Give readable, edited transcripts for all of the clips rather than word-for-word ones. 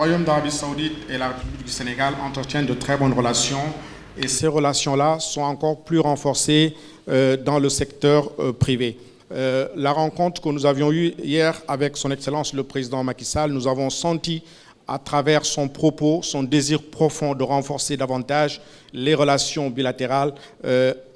Royaume d'Arabie Saoudite et la République du Sénégal entretiennent de très bonnes relations et ces relations-là sont encore plus renforcées dans le secteur privé. La rencontre que nous avions eue hier avec son Excellence le Président Macky Sall, nous avons senti à travers son propos, son désir profond de renforcer davantage les relations bilatérales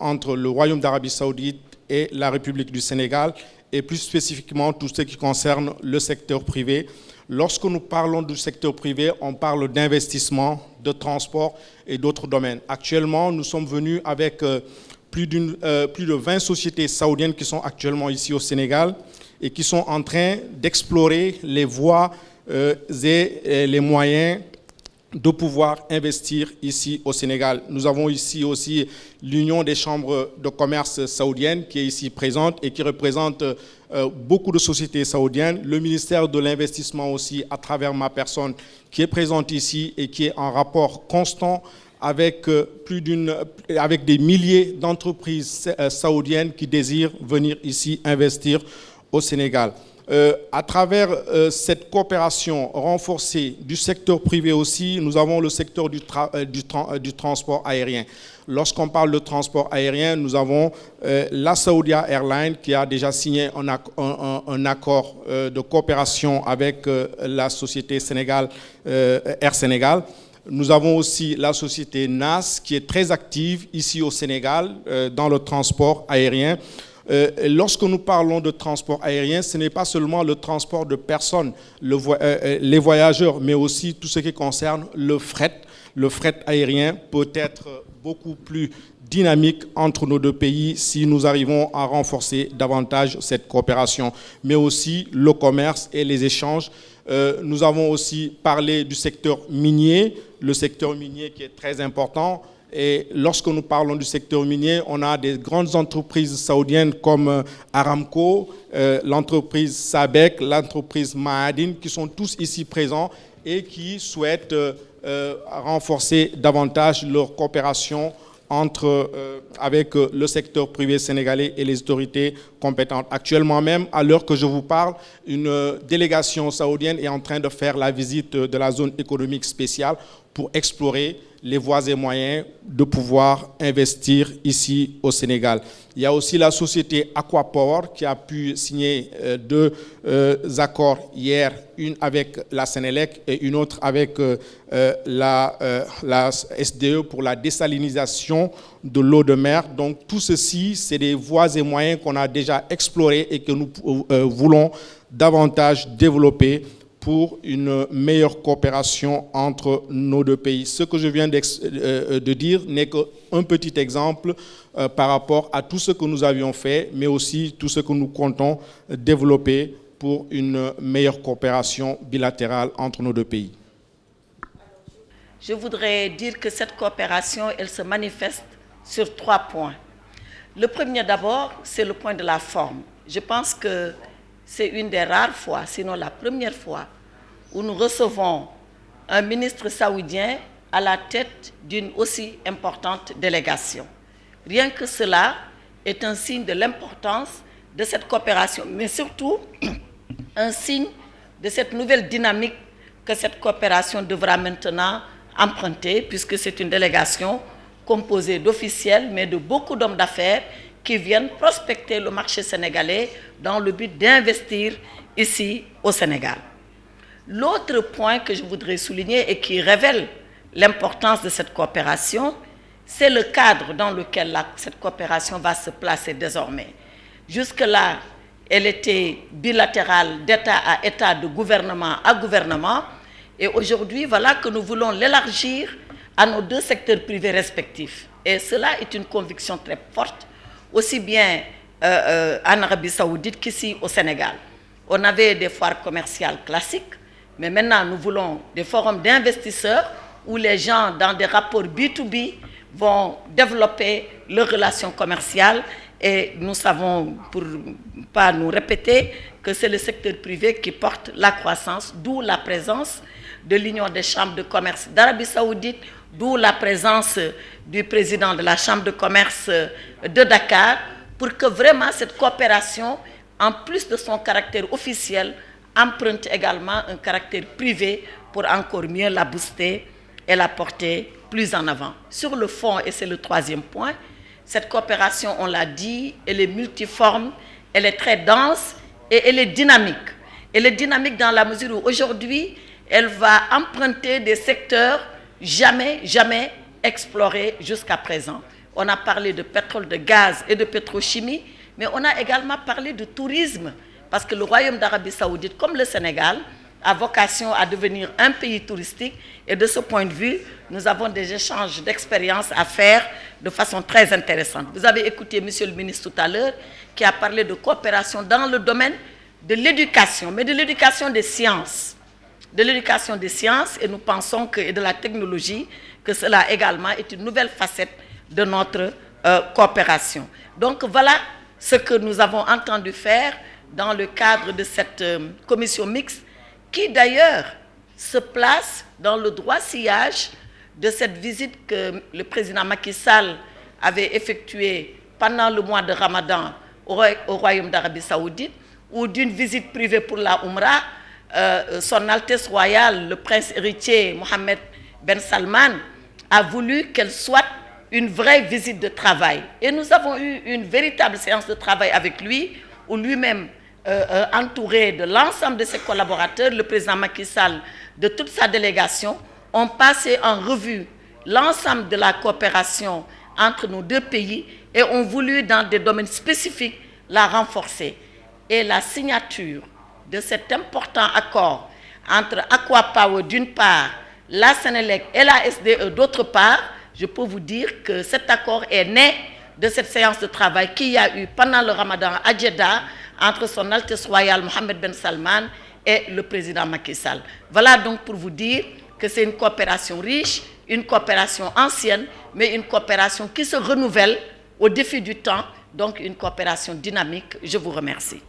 entre le Royaume d'Arabie Saoudite et la République du Sénégal, et plus spécifiquement tout ce qui concerne le secteur privé. Lorsque nous parlons du secteur privé, on parle d'investissement, de transport et d'autres domaines. Actuellement, nous sommes venus avec plus de 20 sociétés saoudiennes qui sont actuellement ici au Sénégal et qui sont en train d'explorer les voies et les moyens de pouvoir investir ici au Sénégal. Nous avons ici aussi l'Union des chambres de commerce saoudiennes qui est ici présente et qui représente beaucoup de sociétés saoudiennes. Le ministère de l'Investissement aussi, à travers ma personne, qui est présente ici et qui est en rapport constant avec avec des milliers d'entreprises saoudiennes qui désirent venir ici investir au Sénégal. À travers cette coopération renforcée du secteur privé aussi, nous avons le secteur du transport aérien. Lorsqu'on parle de transport aérien, nous avons la Saudia Airlines qui a déjà signé un accord de coopération avec la société Air Sénégal. Nous avons aussi la société NAS qui est très active ici au Sénégal dans le transport aérien. Lorsque nous parlons de transport aérien, ce n'est pas seulement le transport de personnes, les voyageurs, mais aussi tout ce qui concerne le fret. Le fret aérien peut être beaucoup plus dynamique entre nos deux pays si nous arrivons à renforcer davantage cette coopération, mais aussi le commerce et les échanges. Nous avons aussi parlé du secteur minier, le secteur minier qui est très important. Et lorsque nous parlons du secteur minier, on a des grandes entreprises saoudiennes comme Aramco, l'entreprise SABEC, l'entreprise Mahadine, qui sont tous ici présents et qui souhaitent renforcer davantage leur coopération avec le secteur privé sénégalais et les autorités compétentes. Actuellement même, à l'heure que je vous parle, une délégation saoudienne est en train de faire la visite de la zone économique spéciale pour explorer les voies et moyens de pouvoir investir ici au Sénégal. Il y a aussi la société Aquapower qui a pu signer deux accords hier, une avec la Sénélec et une autre avec la SDE pour la désalinisation de l'eau de mer. Donc tout ceci, c'est des voies et moyens qu'on a déjà explorés et que nous voulons davantage développer pour une meilleure coopération entre nos deux pays. Ce que je viens de dire n'est qu'un petit exemple par rapport à tout ce que nous avions fait, mais aussi tout ce que nous comptons développer pour une meilleure coopération bilatérale entre nos deux pays. Je voudrais dire que cette coopération, elle se manifeste sur 3 points. Le premier d'abord, c'est le point de la forme. Je pense que c'est une des rares fois, sinon la première fois, où nous recevons un ministre saoudien à la tête d'une aussi importante délégation. Rien que cela est un signe de l'importance de cette coopération, mais surtout un signe de cette nouvelle dynamique que cette coopération devra maintenant emprunter, puisque c'est une délégation composée d'officiels, mais de beaucoup d'hommes d'affaires qui viennent prospecter le marché sénégalais dans le but d'investir ici au Sénégal. L'autre point que je voudrais souligner et qui révèle l'importance de cette coopération, c'est le cadre dans lequel cette coopération va se placer désormais. Jusque-là, elle était bilatérale d'État à État, de gouvernement à gouvernement, et aujourd'hui, voilà que nous voulons l'élargir à nos 2 secteurs privés respectifs. Et cela est une conviction très forte, aussi bien en Arabie Saoudite qu'ici au Sénégal. On avait des foires commerciales classiques, mais maintenant nous voulons des forums d'investisseurs où les gens, dans des rapports B2B, vont développer leurs relations commerciales. Et nous savons, pour ne pas nous répéter, que c'est le secteur privé qui porte la croissance, d'où la présence de l'Union des chambres de commerce d'Arabie Saoudite, d'où la présence du président de la chambre de commerce de Dakar, pour que vraiment cette coopération, en plus de son caractère officiel, emprunte également un caractère privé pour encore mieux la booster et la porter plus en avant. Sur le fond, et c'est le troisième point, cette coopération, on l'a dit, elle est multiforme, elle est très dense et elle est dynamique. Elle est dynamique dans la mesure où aujourd'hui, elle va emprunter des secteurs jamais explorés jusqu'à présent. On a parlé de pétrole, de gaz et de pétrochimie, mais on a également parlé de tourisme, parce que le Royaume d'Arabie Saoudite, comme le Sénégal, a vocation à devenir un pays touristique. Et de ce point de vue, nous avons des échanges d'expériences à faire de façon très intéressante. Vous avez écouté M. le ministre tout à l'heure, qui a parlé de coopération dans le domaine de l'éducation, mais de l'éducation des sciences. De l'éducation des sciences, et nous pensons que, et de la technologie, que cela également est une nouvelle facette de notre coopération. Donc voilà ce que nous avons entendu faire dans le cadre de cette commission mixte, qui d'ailleurs se place dans le droit sillage de cette visite que le président Macky Sall avait effectuée pendant le mois de Ramadan au Royaume d'Arabie Saoudite, ou d'une visite privée pour la Oumra, son Altesse Royale, le prince héritier Mohammed Ben Salman, a voulu qu'elle soit une vraie visite de travail. Et nous avons eu une véritable séance de travail avec lui, où lui-même, entouré de l'ensemble de ses collaborateurs, le président Macky Sall, de toute sa délégation, ont passé en revue l'ensemble de la coopération entre nos deux pays et ont voulu, dans des domaines spécifiques, la renforcer. Et la signature de cet important accord entre Aqua Power d'une part, la Sénélec et la SDE d'autre part, je peux vous dire que cet accord est né de cette séance de travail qu'il y a eu pendant le Ramadan à Jeddah entre son Altesse Royale Mohammed Ben Salman et le président Macky Sall. Voilà donc pour vous dire que c'est une coopération riche, une coopération ancienne, mais une coopération qui se renouvelle au défi du temps, donc une coopération dynamique. Je vous remercie.